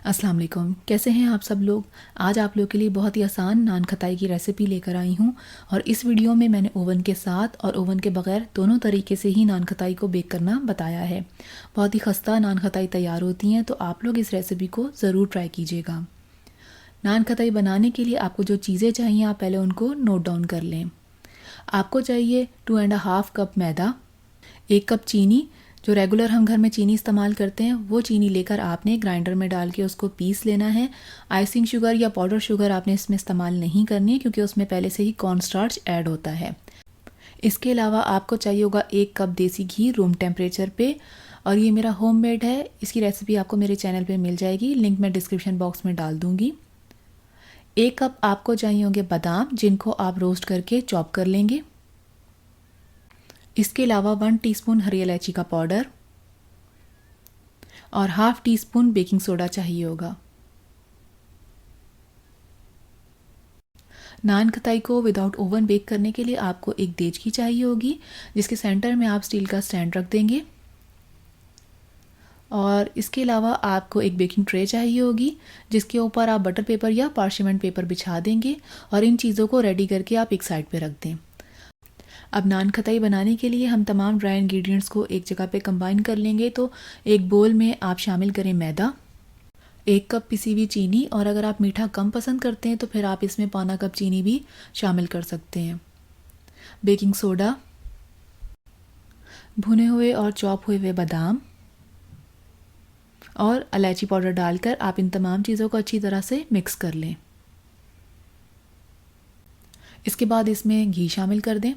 अस्सलाम वालेकुम, कैसे हैं आप सब लोग। आज आप लोगों के लिए बहुत ही आसान नान खताई की रेसिपी लेकर आई हूँ और इस वीडियो में मैंने ओवन के साथ और ओवन के बगैर दोनों तरीके से ही नान खताई को बेक करना बताया है। बहुत ही खस्ता नान खताई तैयार होती हैं, तो आप लोग इस रेसिपी को ज़रूर ट्राई कीजिएगा। नान खताई बनाने के लिए आपको जो चीज़ें चाहिए आप पहले उनको नोट डाउन कर लें। आपको चाहिए 2.5 कप मैदा, 1 कप चीनी, जो रेगुलर हम घर में चीनी इस्तेमाल करते हैं वो चीनी लेकर आपने ग्राइंडर में डाल के उसको पीस लेना है। आइसिंग शुगर या पाउडर शुगर आपने इसमें इस्तेमाल नहीं करनी है, क्योंकि उसमें पहले से ही कॉर्न स्टार्च ऐड होता है। इसके अलावा आपको चाहिए होगा 1 कप देसी घी रूम टेम्परेचर पे, और ये मेरा होममेड है। इसकी रेसिपी आपको मेरे चैनल पे मिल जाएगी, लिंक मैं डिस्क्रिप्शन बॉक्स में डाल दूँगी। 1 कप आपको चाहिए होंगे बादाम, जिनको आप रोस्ट करके चॉप कर लेंगे। इसके अलावा 1 टीस्पून हरी इलायची का पाउडर और ½ टीस्पून बेकिंग सोडा चाहिए होगा। नान खताई को विदाउट ओवन बेक करने के लिए आपको एक देचकी चाहिए होगी, जिसके सेंटर में आप स्टील का स्टैंड रख देंगे। और इसके अलावा आपको एक बेकिंग ट्रे चाहिए होगी, जिसके ऊपर आप बटर पेपर या पार्चमेंट पेपर बिछा देंगे और इन चीज़ों को रेडी करके आप एक साइड पे रख दें। अब नान खताई बनाने के लिए हम तमाम ड्राई इंग्रेडिएंट्स को एक जगह पे कंबाइन कर लेंगे। तो एक बोल में आप शामिल करें मैदा, 1 कप पिसी हुई चीनी, और अगर आप मीठा कम पसंद करते हैं तो फिर आप इसमें 1/4 कप चीनी भी शामिल कर सकते हैं। बेकिंग सोडा, भुने हुए और चॉप हुए बादाम और इलायची पाउडर डालकर आप इन तमाम चीज़ों को अच्छी तरह से मिक्स कर लें। इसके बाद इसमें घी शामिल कर दें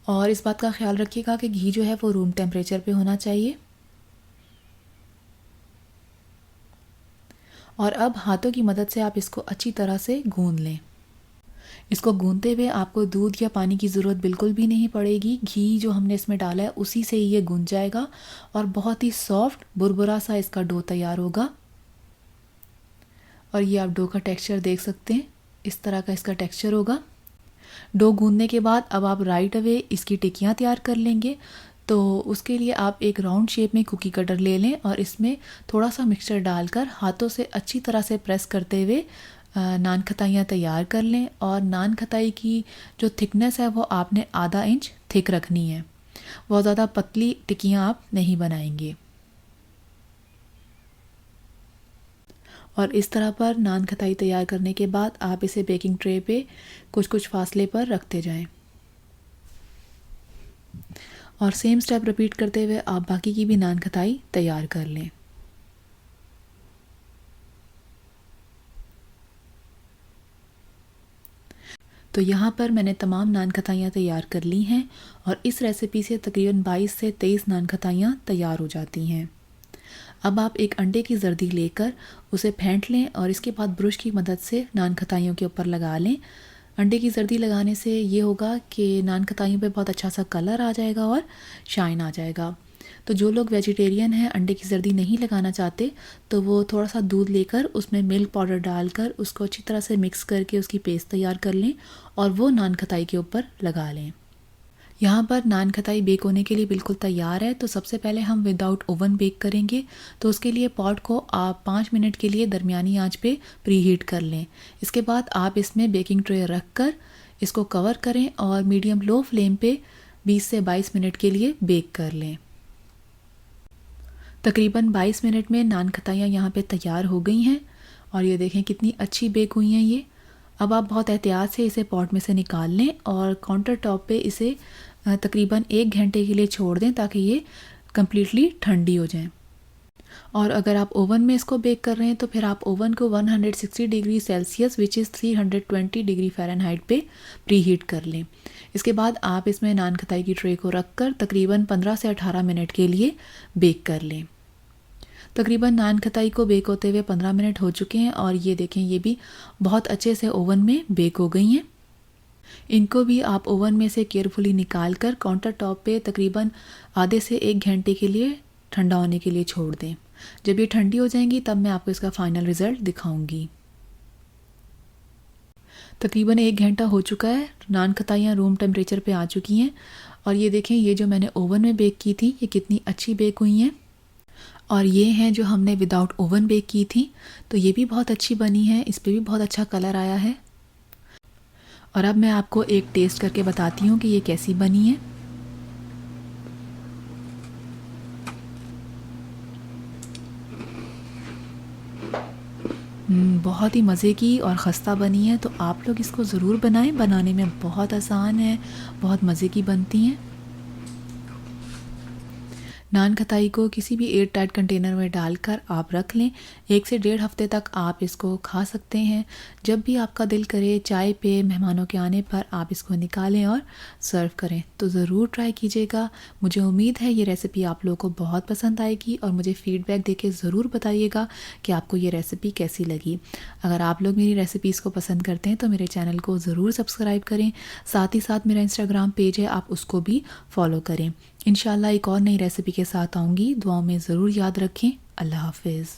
और इस बात का ख्याल रखिएगा कि घी जो है वो रूम टेम्परेचर पे होना चाहिए। और अब हाथों की मदद से आप इसको अच्छी तरह से गूंद लें। इसको गूंदते हुए आपको दूध या पानी की ज़रूरत बिल्कुल भी नहीं पड़ेगी। घी जो हमने इसमें डाला है उसी से ही ये गूंद जाएगा और बहुत ही सॉफ्ट बुरबुरा सा इसका डो तैयार होगा। और ये आप डो का टेक्सचर देख सकते हैं, इस तरह का इसका टेक्सचर होगा। डो गूंदने के बाद अब आप राइट अवे इसकी टिक्कियाँ तैयार कर लेंगे। तो उसके लिए आप एक राउंड शेप में कुकी कटर ले लें और इसमें थोड़ा सा मिक्सचर डालकर हाथों से अच्छी तरह से प्रेस करते हुए नान खताइयाँ तैयार कर लें। और नान खताई की जो थिकनेस है वो आपने ½ इंच थिक रखनी है, बहुत ज़्यादा पतली टिक्कियाँ आप नहीं बनाएंगे। और इस तरह पर नान खताई तैयार करने के बाद आप इसे बेकिंग ट्रे पे कुछ कुछ फासले पर रखते जाएं और सेम स्टेप रिपीट करते हुए आप बाकी की भी नान खताई तैयार कर लें। तो यहाँ पर मैंने तमाम नान खताइयाँ तैयार कर ली हैं और इस रेसिपी से तकरीबन 22 से 23 नान खताइयाँ तैयार हो जाती हैं। अब आप एक अंडे की जर्दी लेकर उसे फेंट लें और इसके बाद ब्रश की मदद से नान खताइयों के ऊपर लगा लें। अंडे की जर्दी लगाने से ये होगा कि नान खताइयों पे बहुत अच्छा सा कलर आ जाएगा और शाइन आ जाएगा। तो जो लोग वेजिटेरियन हैं, अंडे की जर्दी नहीं लगाना चाहते, तो वो थोड़ा सा दूध लेकर उसमें मिल्क पाउडर डालकर उसको अच्छी तरह से मिक्स करके उसकी पेस्ट तैयार कर लें और वो नान खताई के ऊपर लगा लें। यहाँ पर नान खताई बेक होने के लिए बिल्कुल तैयार है। तो सबसे पहले हम विदाउट ओवन बेक करेंगे। तो उसके लिए पॉट को आप 5 मिनट के लिए दरमियानी आंच पे प्री हीट कर लें। इसके बाद आप इसमें बेकिंग ट्रे रख कर इसको कवर करें और मीडियम लो फ्लेम पे 20 से 22 मिनट के लिए बेक कर लें। तकरीबन 22 मिनट में नान खताइयाँ यहाँ पे तैयार हो गई हैं और ये देखें कितनी अच्छी बेक हुई हैं ये। अब आप बहुत एहतियात से इसे पॉट में से निकाल लें और काउंटर टॉप पे इसे तकरीबन 1 घंटे के लिए छोड़ दें ताकि ये कम्प्लीटली ठंडी हो जाएं। और अगर आप ओवन में इसको बेक कर रहे हैं तो फिर आप ओवन को 160 degree Celsius which is 320 degree Fahrenheit पे प्री हीट कर लें। इसके बाद आप इसमें नान खताई की ट्रे को रख कर तकरीबन 15 से 18 मिनट के लिए बेक कर लें। तकरीबन नान खताई को बेक होते हुए 15 मिनट हो चुके हैं और ये देखें ये भी बहुत अच्छे से ओवन में बेक हो गई हैं। इनको भी आप ओवन में से केयरफुली निकाल कर काउंटर टॉप पे तकरीबन आधे से 1 घंटे के लिए ठंडा होने के लिए छोड़ दें। जब ये ठंडी हो जाएंगी तब मैं आपको इसका फाइनल रिज़ल्ट दिखाऊंगी। तकरीबन 1 घंटा हो चुका है, नान खताइयाँ रूम टेम्परेचर पे आ चुकी हैं और ये देखें ये जो मैंने ओवन में बेक की थी ये कितनी अच्छी बेक हुई हैं। और ये हैं जो हमने विदाउट ओवन बेक की थी, तो ये भी बहुत अच्छी बनी है, इस पे भी बहुत अच्छा कलर आया है। और अब मैं आपको एक टेस्ट करके बताती हूँ कि ये कैसी बनी है। बहुत ही मज़े की और ख़स्ता बनी है, तो आप लोग इसको ज़रूर बनाएं। बनाने में बहुत आसान है, बहुत मज़े की बनती हैं। नान खताई को किसी भी एयर टाइट कंटेनर में डालकर आप रख लें। 1 से 1.5 हफ्ते तक आप इसको खा सकते हैं। जब भी आपका दिल करे चाय पे मेहमानों के आने पर आप इसको निकालें और सर्व करें। तो ज़रूर ट्राई कीजिएगा। मुझे उम्मीद है ये रेसिपी आप लोगों को बहुत पसंद आएगी और मुझे फ़ीडबैक देके ज़रूर बताइएगा कि आपको ये रेसिपी कैसी लगी। अगर आप लोग मेरी रेसिपीज़ को पसंद करते हैं तो मेरे चैनल को ज़रूर सब्सक्राइब करें। साथ ही साथ मेरा इंस्टाग्राम पेज है, आप उसको भी फॉलो करें। इंशाल्लाह एक और नई रेसिपी के साथ आऊँगी। दुआओं में ज़रूर याद रखें। अल्लाह हाफ़िज़।